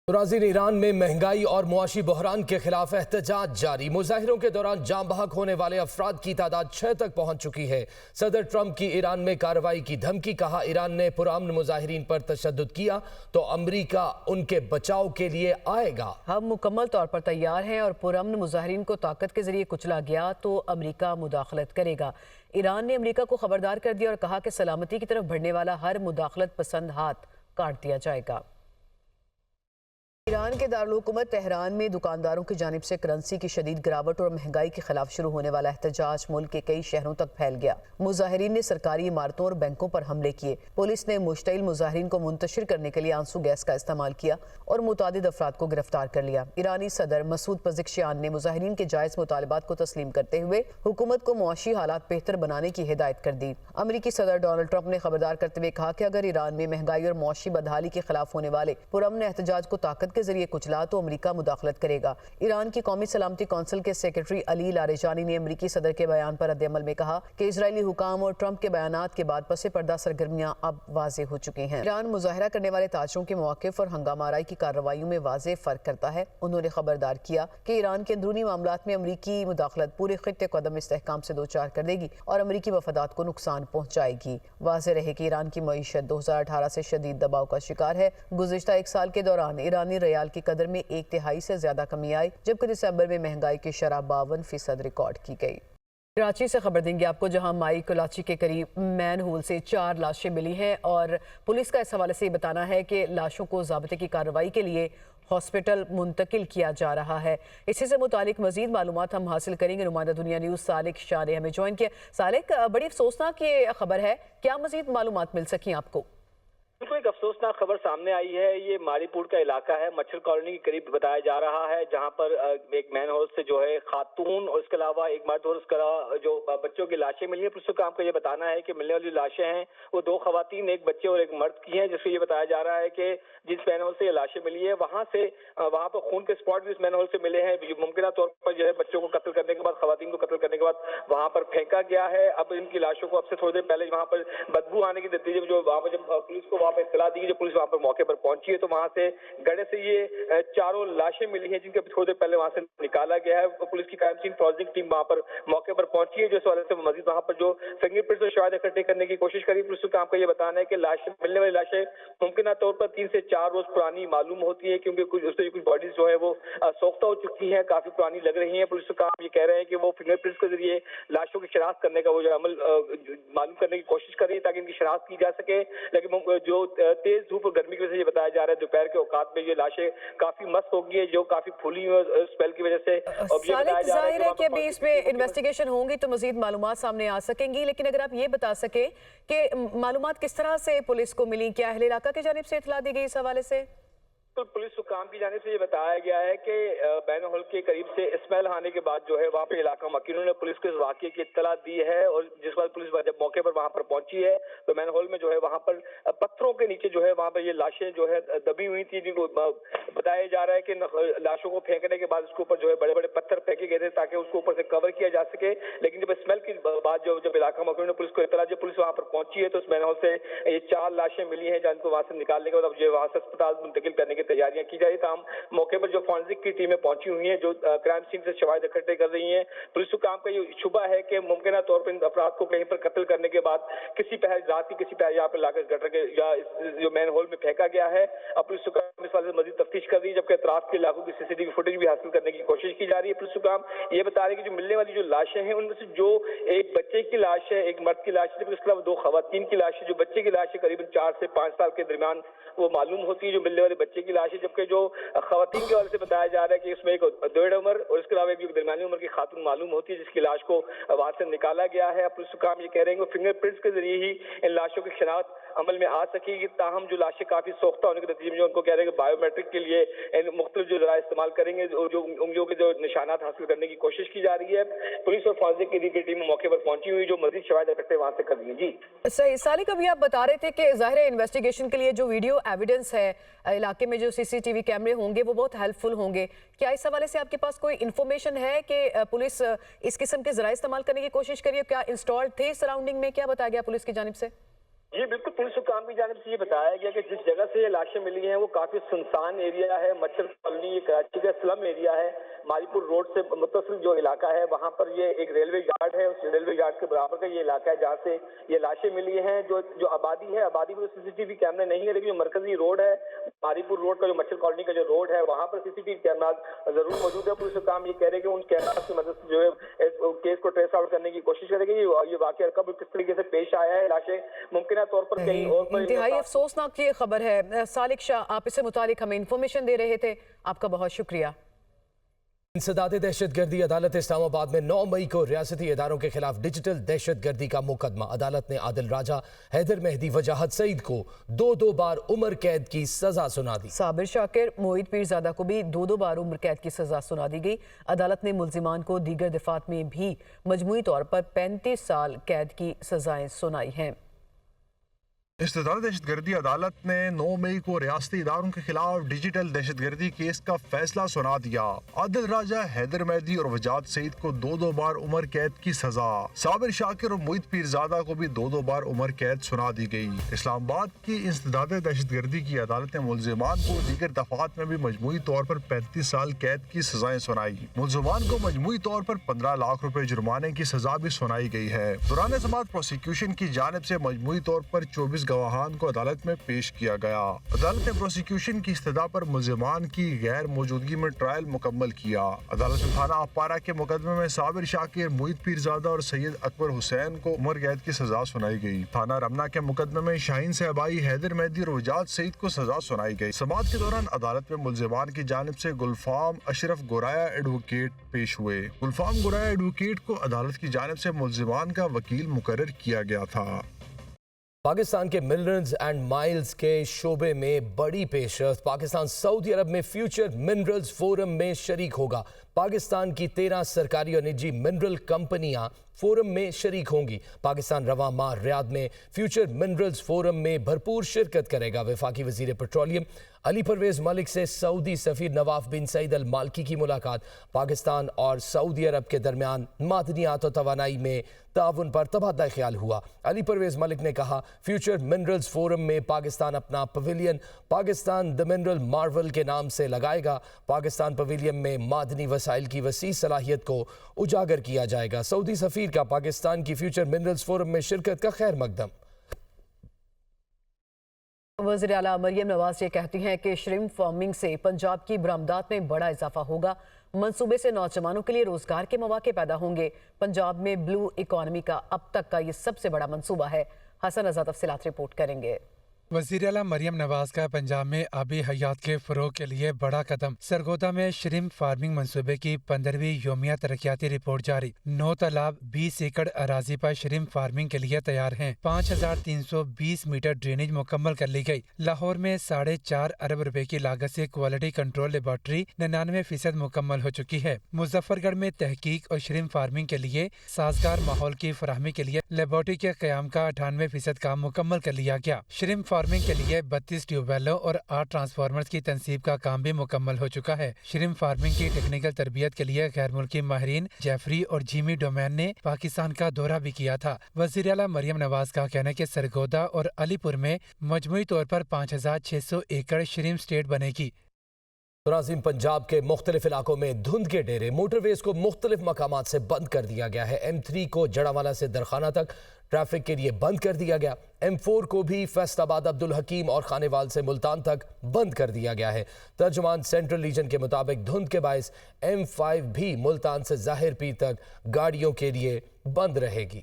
नाज़रीन, ईरान में महंगाई और मुआशी बहरान के खिलाफ एहतजाज जारी। मुजाहिरों के दौरान जाम बहक होने वाले अफराद की तादाद 6 तक पहुंच चुकी है। सदर ट्रंप की ईरान में कार्रवाई की धमकी। कहा, ईरान ने पुरअमन मुजाहिरीन पर तशद्दुद किया तो अमरीका उनके बचाव के लिए आएगा। हम मुकम्मल तौर पर तैयार हैं और पुरअमन मुजाहिरीन को ताकत के जरिए कुचला गया तो अमरीका मुदाखलत करेगा। ईरान ने अमरीका को खबरदार कर दिया और कहा कि सलामती की तरफ बढ़ने वाला हर मुदाखलत पसंद हाथ काट दिया जाएगा। ईरान के दारुल-हुकूमत तेहरान में दुकानदारों की जानिब से करेंसी की शदीद गिरावट और महंगाई के खिलाफ शुरू होने वाला एहतजाज मुल्क के कई शहरों तक फैल गया। मुजाहिरीन ने सरकारी इमारतों और बैंकों पर हमले किए। पुलिस ने मुश्तइल मुजाहिरीन को मुंतशिर करने के लिए आंसू गैस का इस्तेमाल किया और मुतादिद अफराद को गिरफ्तार कर लिया। ईरानी सदर मसूद पज़ेश्कियान ने मुजाहिरीन के जायज़ मुतालबात को तस्लीम करते हुए हुकूमत को मुआशी हालात बेहतर बनाने की हिदायत कर दी। अमरीकी सदर डोनाल्ड ट्रंप ने खबरदार करते हुए कहा कि अगर ईरान में महंगाई और मुआशी बदहाली के खिलाफ होने वाले पुरअमन एहतजाज को ताकत के जरिए कुचला तो अमरीका मुदाखलत करेगा। ईरान की कौमी सलामती कौंसिल के सेक्रेटरी अली लारेजानी ने अमरीकी सदर के बयान पर रद्द-ए-अमल में कहा कि इजरायली हुकाम और ट्रंप के बयानात के बाद पसे पर्दा सरगर्मियां अब वाज़ेह हो चुकी हैं। ईरान मुजाहरा करने वाले ताजरों के मौक़िफ़ और हंगामाराई की कार्रवाइयों में वाज़ेह फ़र्क करता है। उन्होंने खबरदार किया कि ईरान के अंदरूनी मामलात में अमरीकी मुदाखलत पूरे खित्ते को अदम इस्तेहकाम से दोचार कर देगी और अमरीकी मफादात को नुकसान पहुँचाएगी। वाज़ेह रहे कि ईरान की मईशत 2018 से शदीद दबाव का शिकार है। गुज़िश्ता एक साल के दौरान ईरानी रियाल की कदर में 1/3 से ज्यादा कमी आई, जबकि दिसंबर में महंगाई की शरह 52% रिकॉर्ड की गई। कराची से खबर देंगे आपको, जहां माई कोलाची के करीब मैन होल से 4 लाशें मिली हैं और पुलिस का इस हवाले से बताना है कि लाशों को ज़ाब्ते की कार्रवाई के लिए हॉस्पिटल मुंतकिल किया जा रहा है। इसी से मुतालिक मजीद मालूमात हम हासिल करेंगे। नुमाइंदा दुनिया न्यूज़ सालिक शाह ने हमें ज्वाइन किया। सालिक, बड़ी अफसोसनाक ये खबर है, क्या मजीद मालूमात मिल सकी आपको? बिल्कुल एक अफसोसनाक खबर सामने आई है। ये मारीपुर का इलाका है, मच्छर कॉलोनी के करीब बताया जा रहा है, जहां पर एक मैन हाउस से जो है खातून और इसके अलावा एक मर्द और उसका जो बच्चों की लाशें मिली है। पुलिस का आपको ये बताना है कि मिलने वाली लाशें हैं वो 2 खवातीन, एक बच्चे और एक मर्द की हैं, जिससे ये बताया जा रहा है कि जिस मैन हाउस से ये लाशें मिली है वहां पर खून के स्पॉट भी इस मैन हाउस से मिले हैं। मुमकिन तौर पर जो है बच्चों को कत्ल करने के बाद, खवातीन को कत्ल करने के बाद वहां पर फेंका गया है। अब इनकी लाशों को अब से थोड़ी देर पहले वहां पर बदबू आने के नतीजे में जो वहां पर जब पुलिस को वहां पर इत्तला दी, जब पुलिस वहां पर मौके पर पहुंची है तो वहां से गड्ढे से ये 4 लाशें मिली हैं, जिनके थोड़ी देर पहले वहां से निकाला गया है। पुलिस की क्राइम सीन फॉरेंसिक टीम वहां पर मौके पर पहुंची है, जो इस वाले से मजीद वहां पर जो फिंगरप्रिंट्स और शवाहिद इकट्ठे करने की कोशिश करी। पुलिस का आपको ये बताना है कि लाशें मिलने वाली लाशें मुमकिन तौर पर 3 से 4 रोज पुरानी मालूम होती है, क्योंकि कुछ बॉडीज जो है वो सोख्ता हो चुकी है, काफी पुरानी लग रही है। पुलिस का आप ये कह रहे हैं कि वो फिंगरप्रिंट्स के जरिए लाशों की शनाख्त करने का वो जो अमल मालूम करने की कोशिश कर रही है ताकि इनकी शनाख्त की जा सके। लेकिन जो तेज धूप और गर्मी की वजह से ये बताया जा रहा है दोपहर के औकात में ये लाशें काफी मस्त हो गई है, जो काफी फूली हुई स्पेल की वजह से। जाहिर है कि अभी इसमें इन्वेस्टिगेशन होंगी तो मजीद मालूमात सामने आ सकेंगी, लेकिन अगर आप ये बता सके कि मालूमात किस तरह से पुलिस को मिली, क्या अहले इलाका की जानिब से इत्तला दी गई इस हवाले से? तो पुलिस हुकाम की जानिब से ये बताया गया है कि बैन हॉल के करीब से स्मेल आने के बाद जो है वहाँ पे इलाका मकीनों ने पुलिस को इस वाक़े की इत्तला दी है और जिस बार पुलिस जब मौके पर वहाँ पर पहुंची है तो बैन हॉल में जो है वहाँ पर पत्थरों के नीचे जो है वहाँ पर ये लाशें जो है दबी हुई थी, जिनको बताया जा रहा है कि लाशों को फेंकने के बाद उसके ऊपर जो है बड़े बड़े पत्थर फेंके गए थे ताकि उसको ऊपर से कवर किया जा सके। लेकिन जब स्मेल की बाद जब इलाका मकीनों ने पुलिस को इत्तला, जब पुलिस वहाँ पर पहुंची है तो उस बैन हॉल से ये 4 लाशें मिली है, जिनको वहाँ से निकालने के बाद अब जो वहाँ से अस्पताल मुंतकिल करने की तैयारियां की जा रही। तमाम मौके पर जो फॉरेंसिक की टीमें पहुंची हुई हैं, जो क्राइम सीन से शवाहिद इकट्ठे कर रही हैं। पुलिस को काम का ये शुबा है कि मुमकिन तौर पर इन अपराध को कहीं पर कत्ल करने के बाद किसी पहर यहाँ पर लाकर गटर के या जो मैन होल में फेंका गया है। अब पुलिस को काम इस वाले से मजीद तफ्तीश कर रही है, जबकि अतराफ के इलाकों की CCTV फुटेज भी हासिल करने की कोशिश की जा रही है। पुलिस को काम ये बता रही है कि जो मिलने वाली जो लाशें हैं उनमें से जो एक बच्चे की लाश है, एक मर्द की लाश है, इसके अलावा 2 खवातीन की लाश है। जो बच्चे की लाश है करीबन 4 से 5 साल के दरमियान वो मालूम होती है, जो मिलने वाले बच्चे की लाश है, जबकि जो खवातीन के वाले से बताया जा रहा है कि इसमें एक 2 उम्र और इसके अलावा एक दरमियानी उम्र की खातून मालूम होती है, जिसकी लाश को वहां से निकाला गया है। पुलिस काम ये कह रहे हैं कि फिंगरप्रिंट्स के जरिए ही इन लाशों की शनाख्त अमल में आ सकेगी। ताहम जो लाशें काफी सोख्ता होने के नतीजे में उनको कह रहे हैं कि बायोमेट्रिक के लिए मुख्तलिफ जो जरा इस्तेमाल करेंगे, जो उंगलियों के जो निशानात हासिल करने की कोशिश की जा रही है। पुलिस और फॉरेंसिक की टीम मौके पर पहुंची हुई, जो मजीद शवाहिद इकट्ठे वहां से कर रही है। जी सही सालिक, अभी आप बता रहे थे कि जाहिर है इन्वेस्टिगेशन के लिए जो वीडियो एविडेंस है, इलाके में जो CCTV कैमरे होंगे वो बहुत हेल्पफुल होंगे। क्या इस हवाले से आपके पास कोई इन्फॉर्मेशन है कि पुलिस इस किस्म के जरा इस्तेमाल करने की कोशिश करिए? क्या इंस्टॉल्ड थे सराउंडिंग में, क्या बताया गया पुलिस की जानिब से? جی بالکل، پولیس حکام کی جانب سے یہ بتایا گیا کہ جس جگہ سے یہ لاشیں ملی ہیں وہ کافی سنسان ایریا ہے، مچھر کالونی، یہ کراچی کا سلم ایریا ہے، ماری پور روڈ سے متصل جو علاقہ ہے وہاں پر یہ ایک ریلوے یارڈ ہے، اس ریلوے یارڈ کے برابر کا یہ علاقہ ہے جہاں سے یہ لاشیں ملی ہیں۔ جو آبادی ہے، آبادی میں سی سی ٹی وی کیمرے نہیں ہے، لیکن جو مرکزی روڈ ہے، ماری پور روڈ کا جو مچھر کالونی کا جو روڈ ہے وہاں پر سی سی ٹی وی کیمرات ضرور موجود ہے۔ پولیس حکام یہ کہہ رہے ہیں کہ ان کیمرات کی مدد سے جو ہے کیس کو ٹریس آؤٹ کرنے کی کوشش کرے گی، یہ واقعہ کب کس طریقے سے پیش آیا ہے، لاشیں ممکنہ طور پر کہیں اور انتہائی افسوسناک یہ خبر ہے۔ سالک شاہ، آپ اس سے متعلق ہمیں انفارمیشن دے رہے تھے، آپ کا بہت شکریہ۔ انسداد دہشت گردی عدالت اسلام آباد میں 9 مئی کو ریاستی اداروں کے خلاف ڈیجیٹل دہشت گردی کا مقدمہ۔ عدالت نے عادل راجہ، حیدر مہدی وجاہت سعید کو 2 بار عمر قید کی سزا سنا دی۔ صابر شاکر، موعد پیرزادہ کو بھی 2 بار عمر قید کی سزا سنا دی گئی۔ عدالت نے ملزمان کو دیگر دفعات میں بھی مجموعی طور پر 35 سال قید کی سزائیں سنائی ہیں۔ انسداد دہشت گردی عدالت نے 9 مئی کو ریاستی اداروں کے خلاف ڈیجیٹل دہشت گردی کیس کا فیصلہ سنا دیا۔ عادل راجہ، حیدر مہدی اور وجاہت سعید کو 2 بار عمر قید کی سزا۔ صابر شاکر اور موعد پیرزادہ کو بھی 2 بار عمر قید سنا دی گئی۔ اسلام آباد کی انسداد دہشت گردی کی عدالت نے ملزمان کو دیگر دفعات میں بھی مجموعی طور پر 35 سال قید کی سزائیں سنائی۔ ملزمان کو مجموعی طور پر 15 لاکھ روپے جرمانے کی سزا بھی سنائی گئی ہے۔ دوران سماعت پروسیکیوشن کی جانب سے مجموعی طور پر 24 گواہان کو عدالت میں پیش کیا گیا۔ عدالت نے پروسیکیوشن کی استدعا پر ملزمان کی غیر موجودگی میں ٹرائل مکمل کیا۔ عدالت نے تھانہ اپارہ کے مقدمے میں صابر شاکر، موعد پیرزادہ اور سید اکبر حسین کو عمر قید کی سزا سنائی گئی۔ تھانہ رمنا کے مقدمے میں شاہین صاحبائی، حیدر مہدی اور وجاہت سعید کو سزا سنائی گئی۔ سماعت کے دوران عدالت میں ملزمان کی جانب سے گلفام اشرف گورایا ایڈوکیٹ پیش ہوئے۔ گلفام گورایا ایڈوکیٹ کو عدالت کی جانب سے ملزمان کا وکیل مقرر کیا گیا تھا۔ پاکستان کے منرلز اینڈ مائلز کے شعبے میں بڑی پیشرفت۔ پاکستان سعودی عرب میں فیوچر منرلز فورم میں شریک ہوگا۔ پاکستان کی 13 سرکاری اور نجی منرل کمپنیاں فورم میں شریک ہوں گی۔ پاکستان رواں ماہ ریاض میں فیوچر منرلز فورم میں بھرپور شرکت کرے گا۔ وفاقی وزیر پیٹرولیم علی پرویز ملک سے سعودی سفیر نواف بن سعید المالکی کی ملاقات۔ پاکستان اور سعودی عرب کے درمیان معدنیات و توانائی میں تعاون پر تبادلہ خیال ہوا۔ علی پرویز ملک نے کہا، فیوچر منرلز فورم میں پاکستان اپنا پویلین پاکستان دی منرل مارول کے نام سے لگائے گا۔ پاکستان پویلین میں معدنی وسائل کی وسیع صلاحیت کو اجاگر کیا جائے گا۔ سعودی سفیر کا پاکستان کی فیوچر منرلز فورم میں شرکت کا خیر مقدم۔ وزیر اعلیٰ مریم نواز یہ کہتی ہیں کہ شرمپ فارمنگ سے پنجاب کی برآمدات میں بڑا اضافہ ہوگا۔ منصوبے سے نوجوانوں کے لیے روزگار کے مواقع پیدا ہوں گے۔ پنجاب میں بلو اکانومی کا اب تک کا یہ سب سے بڑا منصوبہ ہے۔ حسن رضا تفصیلات رپورٹ کریں گے۔ وزیر اعلیٰ مریم نواز کا پنجاب میں آبی حیات کے فروغ کے لیے بڑا قدم۔ سرگودا میں شرمپ فارمنگ منصوبے کی 15ویں یومیہ ترقیاتی رپورٹ جاری۔ 9 تالاب 20 ایکڑ اراضی پر شرمپ فارمنگ کے لیے تیار ہیں۔ 5320 میٹر ڈرینیج مکمل کر لی گئی۔ لاہور میں 4.5 ارب روپے کی لاگت سے کوالٹی کنٹرول لیبارٹری 99% مکمل ہو چکی ہے۔ مظفر گڑھ میں تحقیق اور شرمپ فارمنگ کے لیے سازگار ماحول کی فراہمی کے لیے لیبارٹری کے قیام کا 98% کام مکمل کر لیا گیا۔ شرمپ فارمنگ کے لیے 32 ٹیوب ویلوں اور 8 ٹرانسفارمرز کی تنصیب کا کام بھی مکمل ہو چکا ہے۔ شرمپ فارمنگ کی ٹیکنیکل تربیت کے لیے غیر ملکی ماہرین جیفری اور جیمی ڈومین نے پاکستان کا دورہ بھی کیا تھا۔ وزیر اعلیٰ مریم نواز کا کہنا ہے کہ سرگودا اور علی پور میں مجموعی طور پر 5600 ایکڑ شرمپ اسٹیٹ بنے گی۔ ناظرین، پنجاب کے مختلف علاقوں میں دھند کے ڈیرے، موٹر ویز کو مختلف مقامات سے بند کر دیا گیا ہے۔ M3 کو جڑاوالا سے درخانہ تک ٹریفک کے لیے بند کر دیا گیا۔ M4 کو بھی فیصل آباد عبدالحکیم اور خانیوال سے ملتان تک بند کر دیا گیا ہے۔ ترجمان سینٹرل ریجن کے مطابق دھند کے باعث M5 بھی ملتان سے ظاہر پیر تک گاڑیوں کے لیے بند رہے گی۔